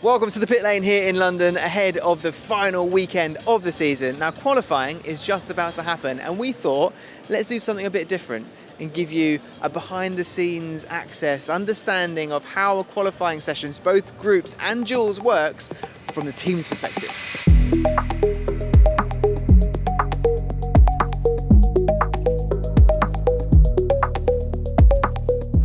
Welcome to the pit lane here in London ahead of the final weekend of the season. Now qualifying is just about to happen and we thought let's do something a bit different and give you a behind the scenes access, understanding of how a qualifying sessions, both groups and duels works from the team's perspective.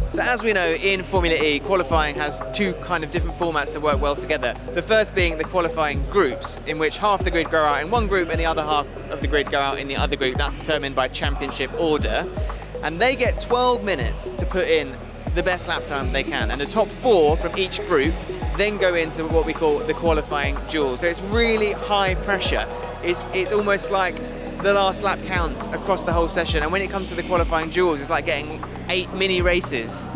So as we know, in Formula E, qualifying has two kind of different formats that work well together. The first being the qualifying groups, in which half the grid go out in one group and the other half of the grid go out in the other group. That's determined by championship order. And they get 12 minutes to put in the best lap time they can. And the top 4 from each group then go into what we call the qualifying duels. So it's really high pressure. It's almost like the last lap counts across the whole session. And when it comes to the qualifying duels, it's like getting 8 mini races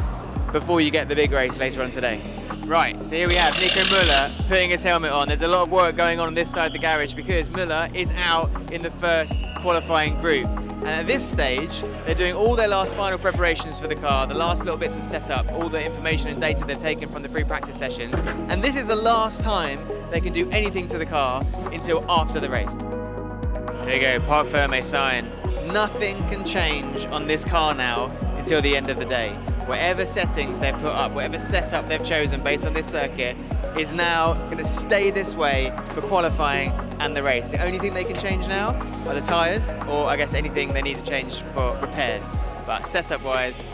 before you get the big race later on today. Right, so here we have Nico Müller putting his helmet on. There's a lot of work going on this side of the garage because Müller is out in the first qualifying group. And at this stage, they're doing all their last final preparations for the car, the last little bits of setup, all the information and data they've taken from the free practice sessions. And this is the last time they can do anything to the car until after the race. There you go, Parc Fermé sign. Nothing can change on this car now until the end of the day. Whatever settings they've put up, whatever setup they've chosen based on this circuit is now going to stay this way for qualifying and the race. The only thing they can change now are the tyres, or I guess anything they need to change for repairs. But setup-wise,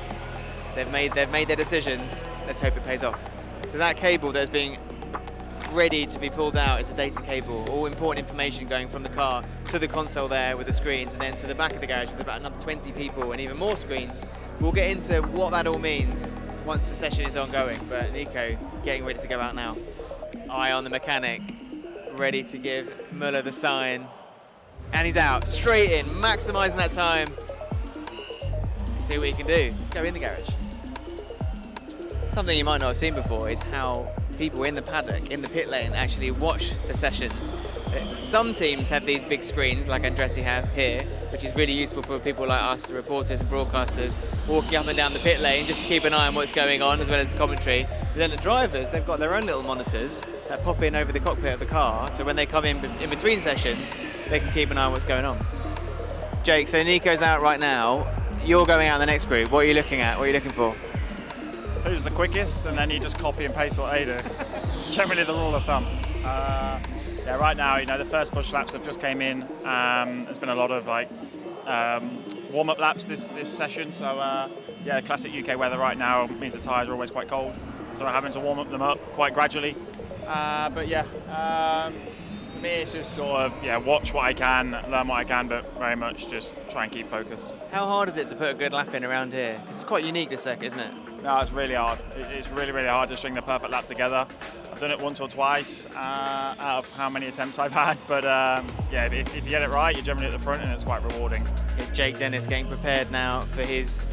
they've made their decisions. Let's hope it pays off. So that cable that's being ready to be pulled out is a data cable. All important information going from the car to the console there with the screens, and then to the back of the garage with about another 20 people and even more screens. We'll get into what that all means once the session is ongoing, but Nico getting ready to go out now. Eye on the mechanic, ready to give Müller the sign. And he's out, straight in, maximising that time. Let's see what he can do. Let's go in the garage. Something you might not have seen before is how people in the paddock, in the pit lane, actually watch the sessions. Some teams have these big screens like Andretti have here, which is really useful for people like us, the reporters and broadcasters, walking up and down the pit lane just to keep an eye on what's going on as well as the commentary. But then the drivers, they've got their own little monitors that pop in over the cockpit of the car, so when they come in between sessions, they can keep an eye on what's going on. Jake, so Nico's out right now. You're going out in the next group. What are you looking at? What are you looking for? Who's the quickest, and then you just copy and paste what they do. It's generally the rule of thumb. Yeah, right now, the first push laps have just came in. There's been a lot of warm-up laps this session. So yeah, the classic UK weather right now means the tyres are always quite cold. So we're having to warm them up quite gradually. But yeah, for me it's just sort of watch what I can, learn what I can, but very much just try and keep focused. How hard is it to put a good lap in around here? Because it's quite unique, this circuit, isn't it? No, it's really hard. It's really, really hard to string the perfect lap together. I've done it once or twice out of how many attempts I've had, but yeah, if you get it right, you're generally at the front and it's quite rewarding. Jake Dennis getting prepared now for his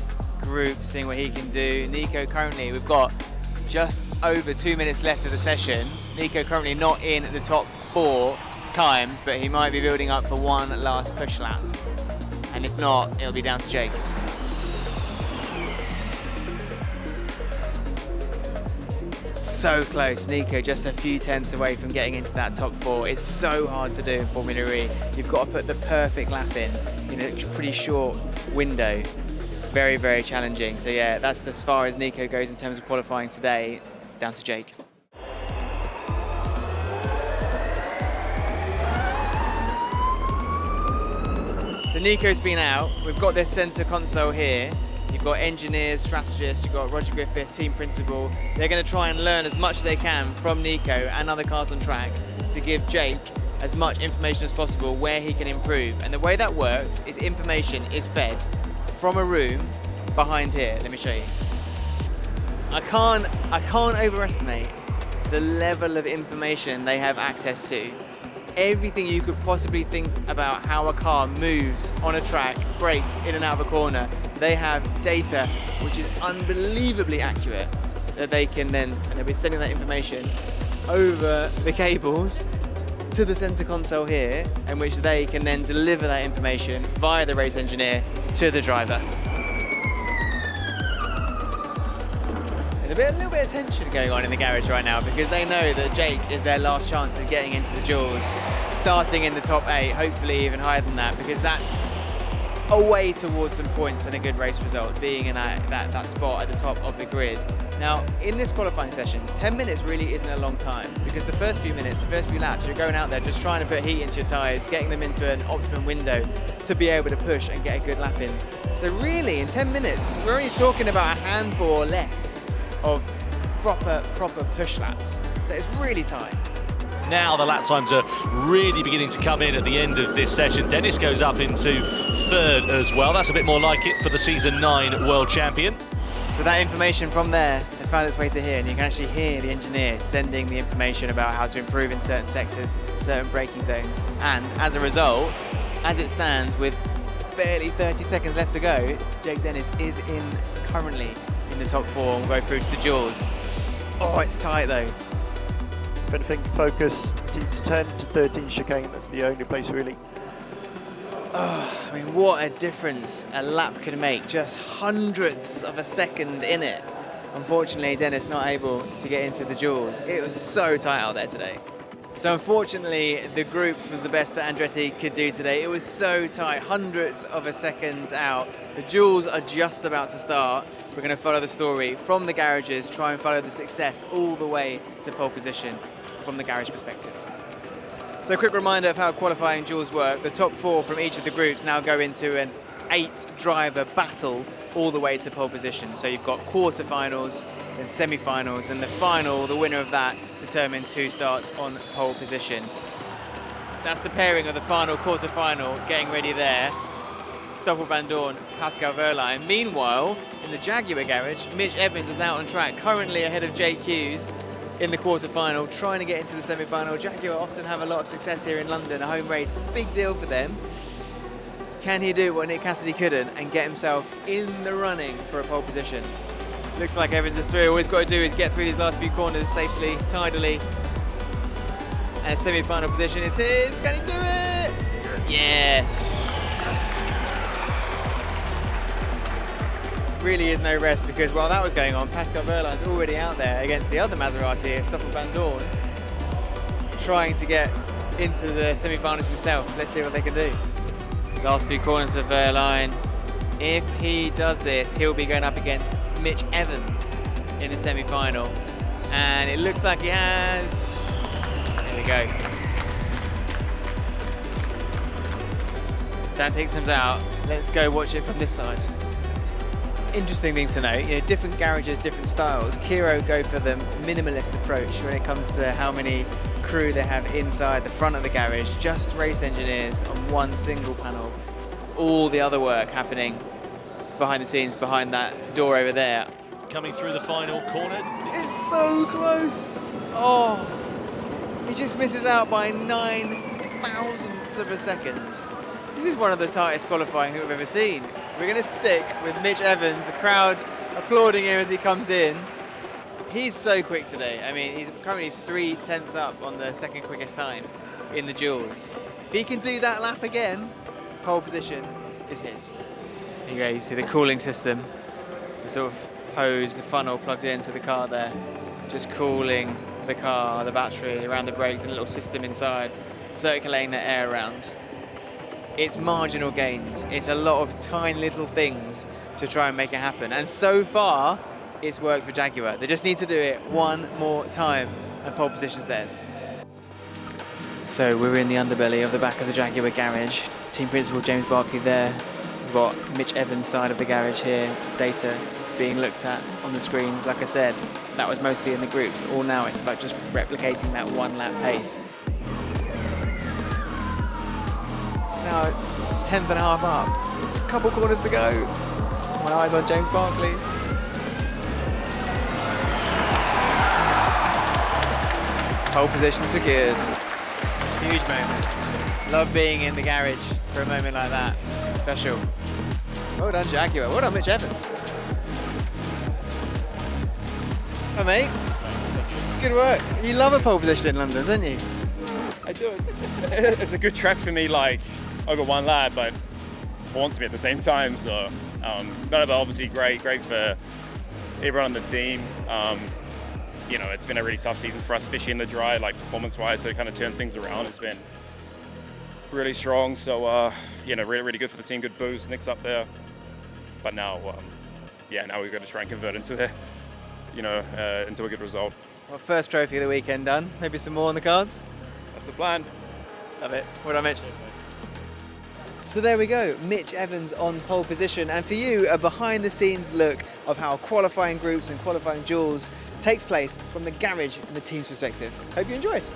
group, seeing what he can do. Nico currently, we've got just over 2 minutes left of the session. Nico currently not in the top 4 times, but he might be building up for one last push lap. And if not, it'll be down to Jake. So close, Nico just a few tenths away from getting into that top 4. It's so hard to do in Formula E. You've got to put the perfect lap in a pretty short window. Very, very challenging. So yeah, that's as far as Nico goes in terms of qualifying today. Down to Jake. So Nico's been out. We've got this centre console here. You've got engineers, strategists, you've got Roger Griffiths, team principal. They're going to try and learn as much as they can from Nico and other cars on track to give Jake as much information as possible where he can improve. And the way that works is information is fed from a room behind here. Let me show you. I can't overestimate the level of information they have access to. Everything you could possibly think about how a car moves on a track, brakes in and out of a corner. They have data which is unbelievably accurate that they can then, and they'll be sending that information over the cables to the center console here, in which they can then deliver that information via the race engineer to the driver. It's a a little bit of tension going on in the garage right now because they know that Jake is their last chance of getting into the duels, starting in the top 8, hopefully even higher than that, because that's a way towards some points and a good race result, being in that spot at the top of the grid. Now, in this qualifying session, 10 minutes really isn't a long time because the first few minutes, the first few laps, you're going out there just trying to put heat into your tyres, getting them into an optimum window to be able to push and get a good lap in. So really, in 10 minutes, we're only talking about a handful or less of proper push laps. So it's really tight. Now the lap times are really beginning to come in at the end of this session. Dennis goes up into 3rd as well. That's a bit more like it for the Season 9 World Champion. So that information from there has found its way to here, and you can actually hear the engineer sending the information about how to improve in certain sectors, certain braking zones. And as a result, as it stands with barely 30 seconds left to go, Jake Dennis is currently in the top 4 and will go through to the duels. Oh, it's tight though. If anything, focus teams 10 to 13 chicane, that's the only place really. Oh, I mean, what a difference a lap can make, just hundredths of a second in it. Unfortunately, Dennis not able to get into the duels. It was so tight out there today. So unfortunately, the groups was the best that Andretti could do today. It was so tight, hundredths of a second out. The duels are just about to start. We're going to follow the story from the garages, try and follow the success all the way to pole position from the garage perspective. So a quick reminder of how qualifying duels work. The top 4 from each of the groups now go into an 8-driver battle all the way to pole position. So you've got quarterfinals, then semi-finals, and the final, the winner of that, determines who starts on pole position. That's the pairing of the final quarter-final getting ready there. Stoffel Van Dorn, Pascal Wehrlein. Meanwhile, in the Jaguar garage, Mitch Evans is out on track, currently ahead of Jake Hughes in the quarter-final, trying to get into the semi-final. Jaguar often have a lot of success here in London, a home race, big deal for them. Can he do what Nick Cassidy couldn't and get himself in the running for a pole position? Looks like Evans is through. All he's got to do is get through these last few corners safely, tidily. And a semi-final position is his. Can he do it? Yes. Really is no rest, because while that was going on, Pascal Wehrlein's already out there against the other Maserati, Stoffel Van Dorn, trying to get into the semi-finals himself. Let's see what they can do. Last few corners for Wehrlein. If he does this, he'll be going up against Mitch Evans in the semi-final. And it looks like he has. There we go. Dan takes him out. Let's go watch it from this side. Interesting thing to note, different garages, different styles. Kiro go for the minimalist approach when it comes to how many crew they have inside the front of the garage, just race engineers on one single panel. All the other work happening behind the scenes, behind that door over there. Coming through the final corner. It's so close. Oh, he just misses out by 9 thousandths of a second. This is one of the tightest qualifying that we've ever seen. We're going to stick with Mitch Evans, the crowd applauding him as he comes in. He's so quick today. I mean, he's currently 3/10 up on the second quickest time in the duels. If he can do that lap again, pole position is his. Here you go, you see the cooling system, the sort of hose, the funnel plugged into the car there, just cooling the car, the battery, around the brakes, and a little system inside, circulating the air around. It's marginal gains. It's a lot of tiny little things to try and make it happen. And so far, it's worked for Jaguar. They just need to do it one more time, and pole position's theirs. So we're in the underbelly of the back of the Jaguar garage. Team principal James Barkley there. We've got Mitch Evans' side of the garage here. Data being looked at on the screens. Like I said, that was mostly in the groups. All now it's about just replicating that one lap pace. Now, 10th and a half up. Just a couple corners to go. My eyes on James Barkley. Pole position secured. Huge moment. Love being in the garage for a moment like that. Special. Well done, Jaguar. Well done, Mitch Evans. Oh, mate. Good work. You love a pole position in London, don't you? I do. It's a good track for me, like over one lap, but I want to be at the same time. So, no, but obviously great for everyone on the team. You know, it's been a really tough season for us, especially in the dry, like performance-wise. So kind of turn things around. It's been really strong. So you know, really good for the team. Good boost. Nick's up there, but now, yeah, now we've got to try and convert into the, you know, into a good result. Well, first trophy of the weekend done. Maybe some more on the cards. That's the plan. Love it. Well done, Mitch. So there we go, Mitch Evans on pole position, and for you, a behind-the-scenes look of how qualifying groups and qualifying duels takes place from the garage and the team's perspective. Hope you enjoyed.